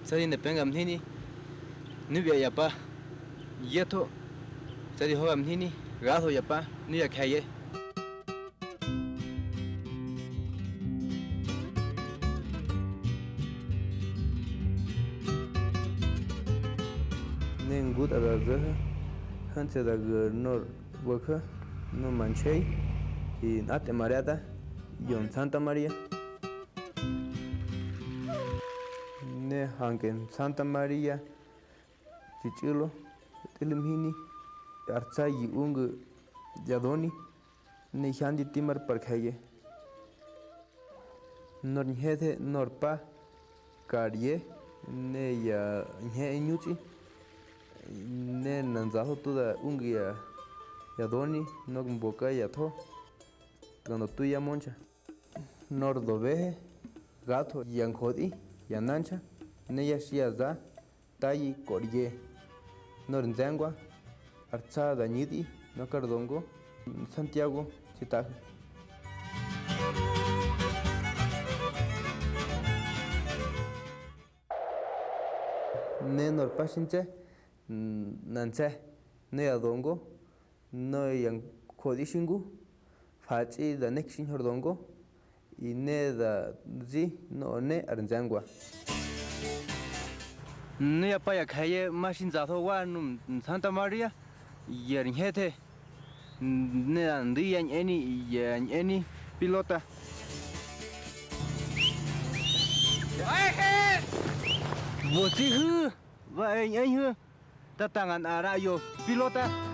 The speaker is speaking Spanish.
Sari ne pengam thini nubya yapa yeto sari hogam thini gaho yapa nuya khaye nen gut ada zeh hanse da nor waka no manchei y ate mareata yon Santa Maria ne hangen Santa Maria chichilo tilimhini archa yi ung yadoni ne handi timar parkhaye nor nhete nor pa karye ne ya nye nyuchi ne nanzaho tuda ung ya yadoni no mboka ya tho cuando tú ya moncha nor doveje gato yankhodi yanancha ne ya shia za tayi korye nor nzangwa archa dañidi no cardongo Santiago chitaje ne nor pashinche nanche ne adongo no yang khodi shingu fachi da nekshin hordongo y ne da zi no ne arnzangwa ne ya pa ya khaye machine za tho wa num Santa Maria yer nhete ne andi yan eni pilota ai vô chi hư vậy anh hư ta tangan ara yo pilota